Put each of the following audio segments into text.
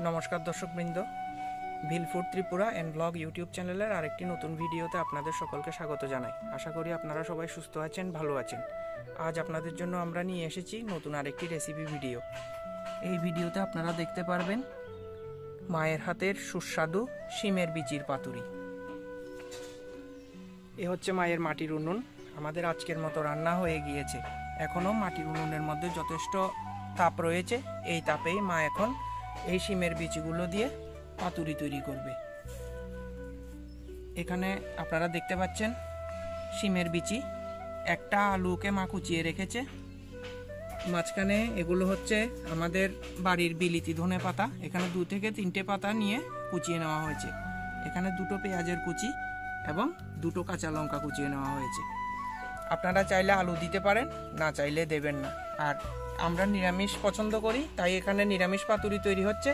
নমস্কার দর্শকবৃন্দ, ভিল food Tripura and blog YouTube চ্যানেলের আরেকটি নতুন ভিডিওতে আপনাদের সকলকে স্বাগত জানাই। আশা করি আপনারা সবাই সুস্থ আছেন, ভালো আছেন। আজ আপনাদের জন্য আমরা নিয়ে এসেছি নতুন আরেকটি রেসিপি ভিডিও। এই ভিডিওতে আপনারা দেখতে পারবেন মায়ের হাতের সুস্বাদু শিমের বিচির পাতুরি। এ হচ্ছে মায়ের মাটির উনুন। আমাদের আজকের মতো রান্না হয়ে গিয়েছে। এখনও মাটির উনুনের মধ্যে যথেষ্ট তাপ রয়েছে। এই তাপেই মা এখন এই শিমের বিচিগুলো দিয়ে পাতুরি তৈরি করবে। এখানে আপনারা দেখতে পাচ্ছেন শিমের বিচি, একটা আলুকে মা কুচিয়ে রেখেছে। মাঝখানে এগুলো হচ্ছে আমাদের বাড়ির বিলিতি ধনে পাতা। এখানে 2 থেকে 3টে পাতা নিয়ে কুচিয়ে নেওয়া হয়েছে। এখানে 2টো পেঁয়াজের কুচি এবং 2টো কাঁচা লঙ্কা কুচিয়ে নেওয়া হয়েছে। আপনারা চাইলে আলু দিতে পারেন, না চাইলে দেবেন না। আর আমরা নিরামিষ পছন্দ করি, তাই এখানে নিরামিষ পাতুরি তৈরি হচ্ছে।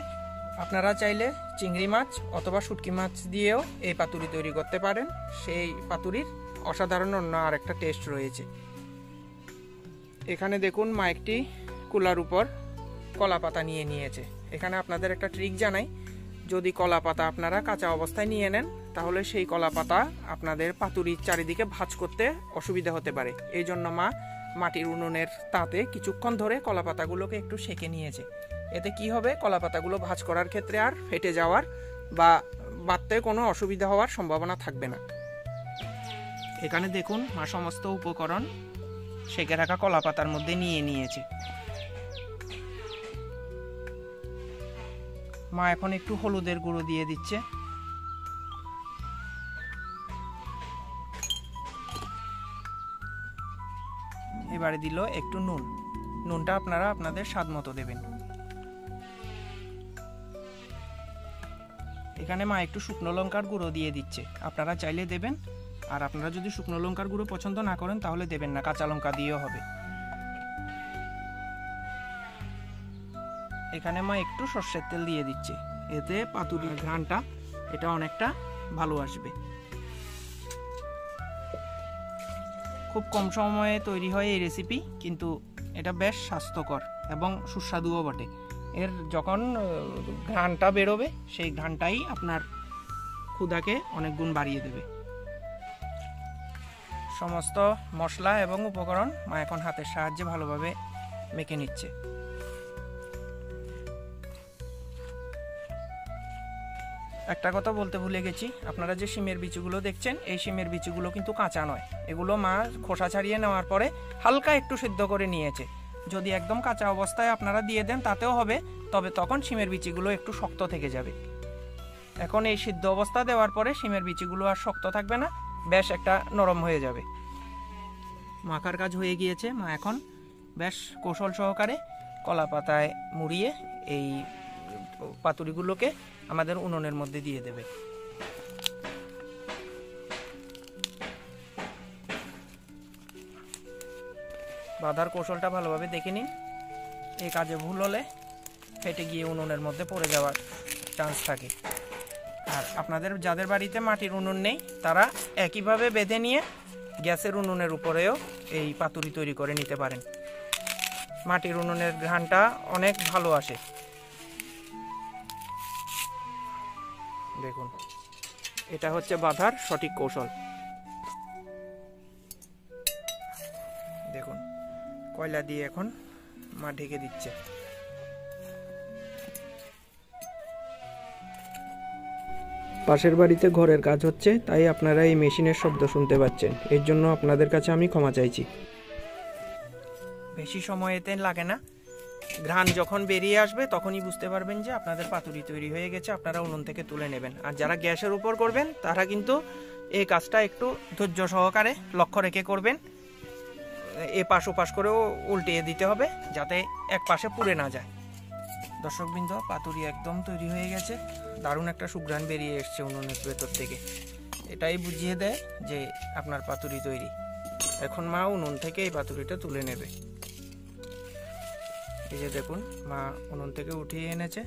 আপনারা চাইলে চিংড়ি মাছ অথবা শুটকি মাছ দিয়েও এই পাতুরি তৈরি করতে পারেন। সেই পাতুরির অসাধারণ অন্য আরেকটা টেস্ট রয়েছে। এখানে দেখুন মা একটি কুলার উপর কলা পাতা নিয়ে নিয়েছে। এখানে আপনাদের একটা ট্রিক জানাই, যদি কলা পাতা আপনারা কাঁচা অবস্থায় নিয়ে নেন তাহলে সেই কলা পাতা আপনাদের পাতুরির চারিদিকে ভাঁজ করতে অসুবিধা হতে পারে। এই জন্য মা মাটির উনুনের তাতে কিছুক্ষণ ধরে কলা পাতাগুলোকে একটু সেঁকে নিয়েছে। এতে কি হবে, কলা পাতাগুলো ভাঁজ করার ক্ষেত্রে আর ফেটে যাওয়ার বা বাড়তে কোনো অসুবিধা হওয়ার সম্ভাবনা থাকবে না। এখানে দেখুন মা সমস্ত উপকরণ সেঁকে রাখা কলা পাতার মধ্যে নিয়ে নিয়েছে। মা এখন একটু হলুদের গুঁড়ো দিয়ে দিচ্ছে। এবারে দিল একটু নুন। নুনটা আপনারা আপনাদের স্বাদ মতো দেবেন। এখানে মা একটু শুকনো লঙ্কার গুঁড়ো দিয়ে দিচ্ছে। আপনারা চাইলে দেবেন, আর আপনারা যদি শুকনো লঙ্কার গুঁড়ো পছন্দ না করেন তাহলে দেবেন না, কাঁচা লঙ্কা দিয়েও হবে। এখানে মা একটু সরষের তেল দিয়ে দিচ্ছে। এতে পাতুরির ঘ্রাণটা এটা অনেকটা ভালো আসবে। খুব কম সময়ে তৈরি হয় এই রেসিপি, কিন্তু এটা বেশ স্বাস্থ্যকর এবং সুস্বাদুও বটে। এর যখন ঘ্রাণটা বেরোবে সেই ঘ্রাণটাই আপনার ক্ষুধাকে অনেক গুণ বাড়িয়ে দেবে। সমস্ত মশলা এবং উপকরণ মা এখন হাতের সাহায্যে ভালোভাবে মেখে নিচ্ছে। একটা কথা বলতে ভুলে গেছি, আপনারা যে শিমের বিচিগুলো দেখছেন এই শিমের বিচিগুলো কিন্তু কাঁচা নয়। এগুলো মা খোসা ছাড়িয়ে নেওয়ার পরে হালকা একটু সিদ্ধ করে নিয়েছে। যদি একদম কাঁচা অবস্থায় আপনারা দিয়ে দেন তাতেও হবে, তবে তখন শিমের বিচিগুলো একটু শক্ত থেকে যাবে। এখন এই সিদ্ধ অবস্থা দেওয়ার পরে শিমের বিচিগুলো আর শক্ত থাকবে না, বেশ একটা নরম হয়ে যাবে। মাখার কাজ হয়ে গিয়েছে। মা এখন বেশ কৌশল সহকারে কলা পাতায় মুড়িয়ে এই পাতুরিগুলোকে আমাদের উনুনের মধ্যে দিয়ে দেবে। বাঁধার কৌশলটা ভালোভাবে দেখে নিন। এই কাজে ভুল হলে ফেটে গিয়ে উনুনের মধ্যে পড়ে যাওয়ার চান্স থাকে। আর আপনাদের যাদের বাড়িতে মাটির উনুন নেই তারা একইভাবে বেঁধে নিয়ে গ্যাসের উনুনের উপরেও এই পাতুরি তৈরি করে নিতে পারেন। মাটির উনুনের ঘ্রাণটা অনেক ভালো আসে। দেখুন, এটা হচ্ছে বাঁধার সঠিক কৌশল। দেখুন কয়লা দিয়ে এখন মা ঢেকে দিচ্ছে। পাশের বাড়িতে ঘরের কাজ হচ্ছে, তাই আপনারা এই মেশিনের শব্দ শুনতে পাচ্ছেন। এর জন্য আপনাদের কাছে আমি ক্ষমা চাইছি। বেশি সময় এতে লাগে না। ঘ্রাণ যখন বেরিয়ে আসবে তখনই বুঝতে পারবেন যে আপনাদের পাতুরি তৈরি হয়ে গেছে। আপনারা উনুন থেকে তুলে নেবেন। আর যারা গ্যাসের উপর করবেন তারা কিন্তু এই কাজটা একটু ধৈর্য সহকারে লক্ষ্য রেখে করবেন। এ পাশ ওপাশ করেও উল্টিয়ে দিতে হবে যাতে এক পাশে পুড়ে না যায়। দর্শকবৃন্দ, পাতুরি একদম তৈরি হয়ে গেছে। দারুণ একটা সুঘ্রাণ বেরিয়ে এসছে উনুনের ভেতর থেকে। এটাই বুঝিয়ে দেয় যে আপনার পাতুরি তৈরি। এখন মা উনুন থেকে এই পাতুরিটা তুলে নেবে। এই যে দেখুন মা উনুন থেকে উঠিয়ে এনেছে।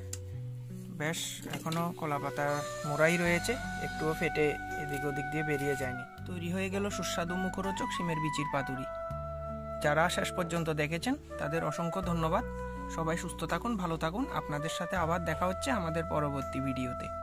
বেশ এখনো কলা পাতা মোড়াই রয়েছে, একটুও ফেটে এদিক ওদিক দিয়ে বেরিয়ে যায়নি। তৈরি হয়ে গেল সুস্বাদু মুখরোচক শিমের বিচির পাতুরি। যারা শেষ পর্যন্ত দেখেছেন তাদের অসংখ্য ধন্যবাদ। সবাই সুস্থ থাকুন, ভালো থাকুন। আপনাদের সাথে আবার দেখা হচ্ছে আমাদের পরবর্তী ভিডিওতে।